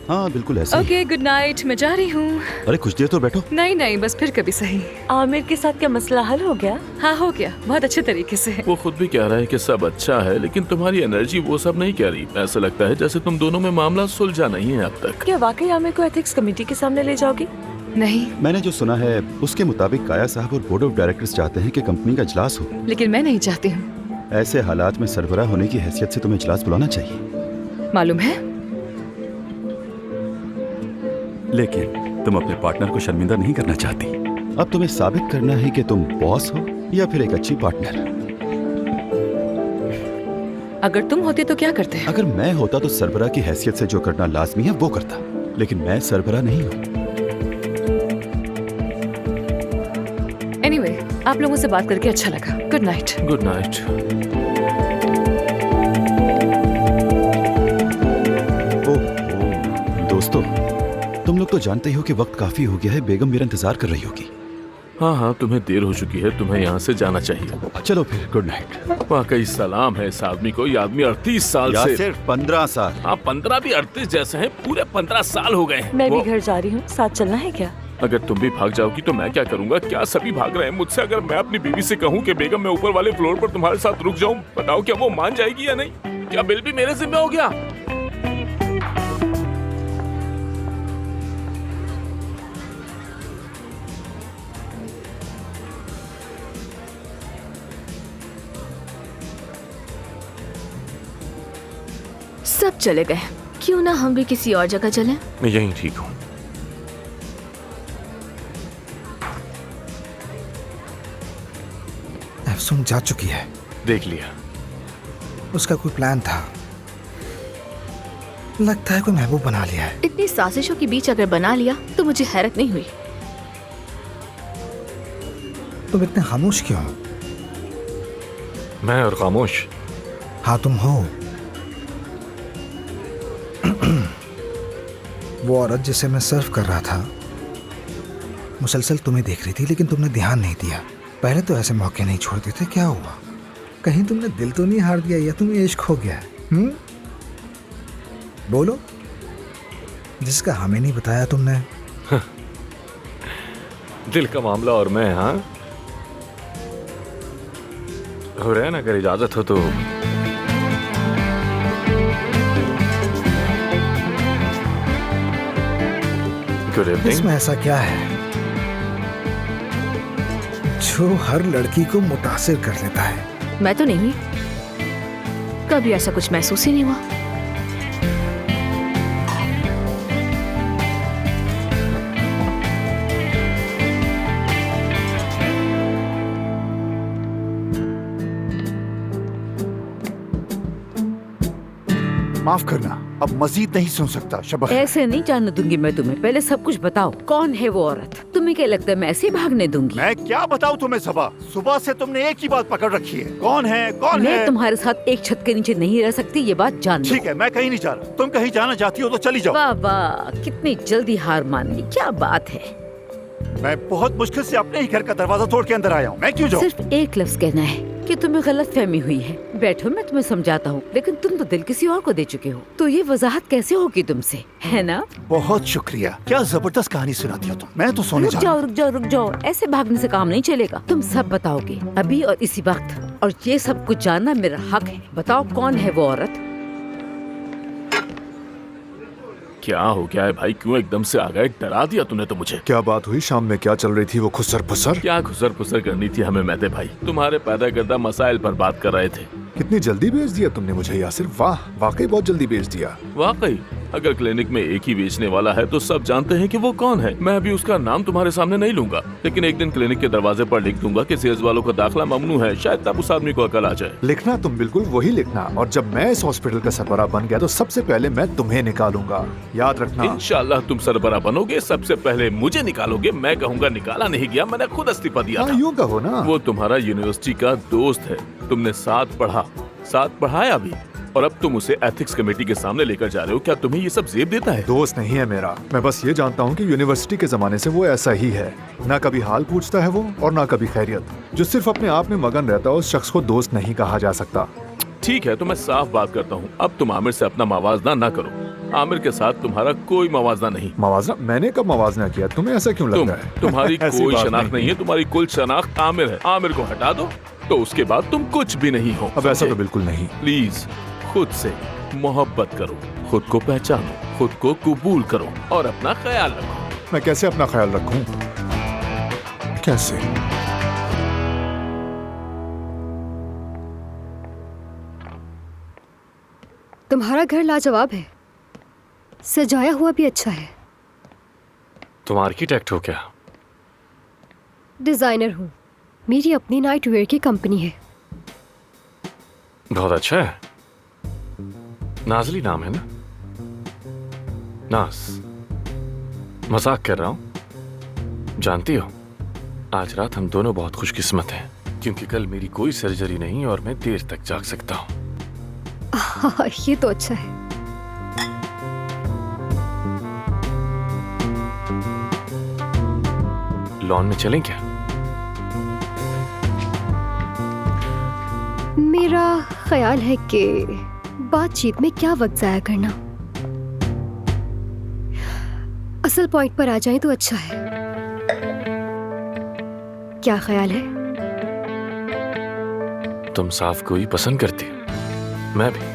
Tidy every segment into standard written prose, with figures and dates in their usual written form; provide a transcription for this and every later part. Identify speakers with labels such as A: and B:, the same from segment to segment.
A: हाँ बिल्कुल ऐसा ही।
B: ओके, गुड नाइट, मैं जा रही हूँ।
A: अरे कुछ देर तो बैठो।
B: नहीं, बस फिर कभी सही।
C: आमिर के साथ क्या मसला हल हो गया?
B: हाँ, हो गया, बहुत अच्छे तरीके से।
D: वो खुद भी कह रहा है कि सब अच्छा है, लेकिन तुम्हारी एनर्जी वो सब नहीं कह रही। ऐसा लगता है जैसे तुम दोनों में मामला सुलझा नहीं है अब तक।
C: क्या वाकई आमिर को एथिक्स कमेटी के सामने ले जाओगी?
B: नहीं,
A: मैंने जो सुना है उसके मुताबिक काया साहब और बोर्ड ऑफ डायरेक्टर्स चाहते हैं कि कंपनी का इजलास हो।
B: लेकिन मैं नहीं चाहती हूँ।
A: ऐसे हालात में सरबराह होने की हैसियत से तुम्हें इजलास बुलाना चाहिए।
B: मालूम है,
A: लेकिन तुम अपने पार्टनर को शर्मिंदा नहीं करना चाहती। अब तुम्हें साबित करना है कि तुम बॉस हो या फिर एक अच्छी पार्टनर।
B: अगर तुम होते तो क्या करते?
A: अगर मैं होता तो सरबराह की हैसियत से जो करना लाजमी है वो करता, लेकिन मैं सरबराह नहीं हूँ।
B: एनीवे, आप लोगों से बात करके अच्छा लगा। Good night.
D: Good night.
A: दोस्तों, तुम लोग तो जानते ही हो कि वक्त काफी हो गया है। बेगम मेरा इंतजार कर रही होगी।
D: हाँ, तुम्हें देर हो चुकी है, तुम्हें यहाँ से जाना चाहिए।
A: चलो फिर, गुड नाइट।
D: वाकई सलाम है इस आदमी को। ये आदमी 38 साल से,
A: सिर्फ 15 साल।
D: हाँ 15 भी 38 जैसे हैं, पूरे 15 साल हो गए।
C: मैं भी घर जा रही हूँ, साथ चलना है क्या?
D: अगर तुम भी भाग जाओगी तो मैं क्या करूंगा? क्या सभी भाग रहे हैं मुझसे? अगर मैं अपनी बीवी से कहूँ कि बेगम मैं ऊपर वाले फ्लोर पर तुम्हारे साथ रुक जाऊँ, बताओ क्या वो मान जाएगी या नहीं? क्या बिल भी मेरे जिम्मे हो गया?
E: सब चले गए, क्यों ना हम भी किसी और जगह चलें?
D: मैं यहीं ठीक हूँ।
F: अफसून जा चुकी है।
D: देख लिया।
F: उसका कोई प्लान था, लगता है कोई महबूब बना लिया है।
E: इतनी साजिशों के बीच अगर बना लिया तो मुझे हैरत नहीं हुई।
F: तुम इतने खामोश क्यों हो?
D: मैं और खामोश?
F: हाँ तुम हो। वो औरत जिसे मैं सर्व कर रहा था मुसलसल तुम्हें देख रही थी, लेकिन तुमने ध्यान नहीं दिया। पहले तो ऐसे मौके नहीं छोड़ते थे, क्या हुआ? कहीं तुमने दिल तो नहीं हार दिया या तुम्हें इश्क हो गया है? बोलो, जिसका हमें नहीं बताया तुमने।
D: दिल का मामला और मैं, हाँ हो रहा है ना। अगर इजाजत हो तो गुड इवनिंग।
F: इसमें ऐसा क्या है जो हर लड़की को मुतासिर कर लेता है?
E: मैं तो नहीं हुई, कभी ऐसा कुछ महसूस ही नहीं हुआ।
G: माफ करना, अब मजीद नहीं सुन सकता। शबा,
H: ऐसे नहीं जाने दूंगी मैं तुम्हें। पहले सब कुछ बताओ, कौन है वो औरत? तुम्हें क्या लगता है मैं ऐसे ही भागने दूंगी?
G: मैं क्या बताऊं तुम्हें सबा? सुबह से तुमने एक ही बात पकड़ रखी है। कौन है, कौन है?
H: मैं तुम्हारे साथ एक छत के नीचे नहीं रह सकती, ये बात जान लो।
G: ठीक है, मैं कहीं नहीं जा रहा। तुम कहीं जाना चाहती हो तो चली जाओ।
H: वाह वाह, कितनी जल्दी हार मान ली, क्या बात है।
G: मैं बहुत मुश्किल से अपने ही घर का दरवाजा तोड़ के अंदर आया हूँ। मैं क्यों जाऊँ?
H: सिर्फ एक लफ्ज कहना है कि तुम्हें गलत फहमी हुई है। बैठो, मैं तुम्हें समझाता हूँ। लेकिन तुम तो दिल किसी और को दे चुके हो, तो ये वजाहत कैसे होगी तुमसे, है ना?
G: बहुत शुक्रिया। क्या जबरदस्त कहानी सुनाती हो तुम। मैं तो सोने जा रहा हूँ।
H: रुक जाओ। ऐसे भागने से काम नहीं चलेगा। तुम सब बताओगे अभी और इसी वक्त, और ये सब कुछ जानना मेरा हक है। बताओ कौन है वो औरत?
D: क्या हो गया है भाई? क्यों एकदम से आ गए? डरा दिया तूने तो मुझे।
I: क्या बात हुई? शाम में क्या चल रही थी वो खुसर फुसर?
D: क्या खुसर फुसर करनी थी हमें मेहते भाई? तुम्हारे पैदा करदा मसाइल पर बात कर रहे थे।
I: कितनी जल्दी भेज दिया तुमने मुझे यासिर। वाह, वाकई बहुत जल्दी भेज दिया।
D: वाकई, अगर क्लिनिक में एक ही बेचने वाला है तो सब जानते हैं कि वो कौन है। मैं अभी उसका नाम तुम्हारे सामने नहीं लूंगा, लेकिन एक दिन क्लिनिक के दरवाजे पर लिख दूंगा कि सेल्स वालों का दाखिला ममनू है। शायद तब उस आदमी को अकल आ जाए।
I: लिखना तुम बिल्कुल वही लिखना, और जब मैं इस हॉस्पिटल का सरबराह बन गया तो सबसे पहले मैं तुम्हें निकालूंगा, याद रखना।
D: इंशाल्लाह तुम सरबराह बनोगे, सबसे पहले मुझे निकालोगे। मैं कहूँगा निकाला नहीं गया, मैंने खुद इस्तीफा दिया था।
I: यूं कहो ना।
D: वो तुम्हारा यूनिवर्सिटी का दोस्त है, तुमने साथ पढ़ा, साथ पढ़ाया भी, और अब तुम उसे एथिक्स कमेटी के सामने लेकर जा रहे हो। क्या तुम्हें ये सब जेब देता है?
I: दोस्त नहीं है मेरा। मैं बस ये जानता हूँ कि यूनिवर्सिटी के जमाने से वो ऐसा ही है। ना कभी हाल पूछता है वो, और ना कभी खैरियत। जो सिर्फ अपने आप में मगन रहता है उस शख्स को दोस्त नहीं कहा जा सकता।
D: ठीक है, तो मैं साफ बात करता हूँ, अब तुम आमिर से अपना मवाजना ना करो। आमिर के साथ तुम्हारा कोई मवाजना नहीं।
I: मवाजना? मैंने कब मवाजना किया? तुम्हें ऐसा क्यों लगता है?
D: तुम्हारी
I: ऐसी
D: कोई
I: बात
D: शनाख्त नहीं है, तुम्हारी कुल शनाख्त आमिर है। आमिर को हटा दो तो उसके बाद तुम कुछ भी नहीं हो।
I: अब ऐसा तो बिल्कुल नहीं।
D: प्लीज खुद से मोहब्बत करो, खुद को पहचानो, खुद को कबूल करो और अपना ख्याल रखो।
I: मैं कैसे अपना ख्याल रखूं? कैसे?
E: तुम्हारा घर लाजवाब है, सजाया हुआ भी अच्छा है।
J: तुम आर्किटेक्ट हो क्या?
E: डिजाइनर हूँ, मेरी अपनी नाइट वेयर की कंपनी है।
J: बहुत अच्छा है। नाजली नाम है ना? नाज। मजाक कर रहा हूं। जानती हो, आज रात हम दोनों बहुत खुशकिस्मत हैं, क्योंकि कल मेरी कोई सर्जरी नहीं और मैं देर तक जाग सकता हूँ।
E: ये तो अच्छा है।
J: लॉन में चलें क्या?
E: मेरा ख्याल है कि बातचीत में क्या वक्त जाया करना, असल पॉइंट पर आ जाए तो अच्छा है। क्या ख्याल है?
J: तुम साफ कोई पसंद करती हो? मैं भी।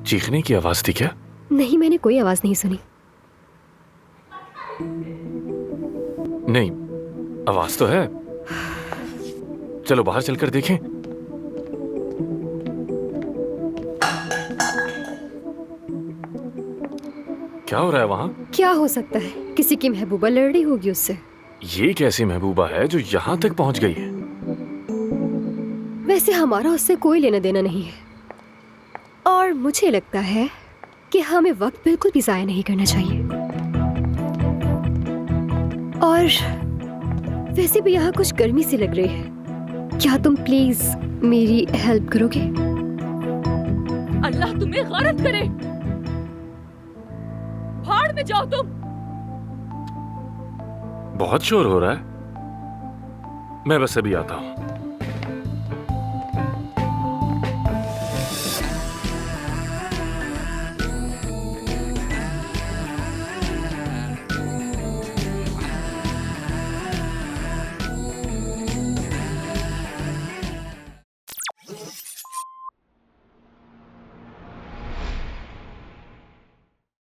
J: चीखने की आवाज थी क्या?
E: नहीं, मैंने कोई आवाज नहीं सुनी।
J: नहीं, आवाज तो है। चलो बाहर चलकर देखें। क्या हो रहा है वहां?
E: क्या हो सकता है? किसी की महबूबा लड़ रही होगी उससे।
J: ये कैसी महबूबा है जो यहाँ तक पहुँच गई है?
E: वैसे हमारा उससे कोई लेना देना नहीं है, और मुझे लगता है कि हमें वक्त बिल्कुल भी जाया नहीं करना चाहिए। और वैसे भी यहाँ कुछ गर्मी सी लग रही है। क्या तुम प्लीज मेरी हेल्प करोगे?
H: अल्लाह तुम्हें गलत करे। भाड़ में जाओ तुम।
J: बहुत शोर हो रहा है। मैं बस अभी आता हूँ।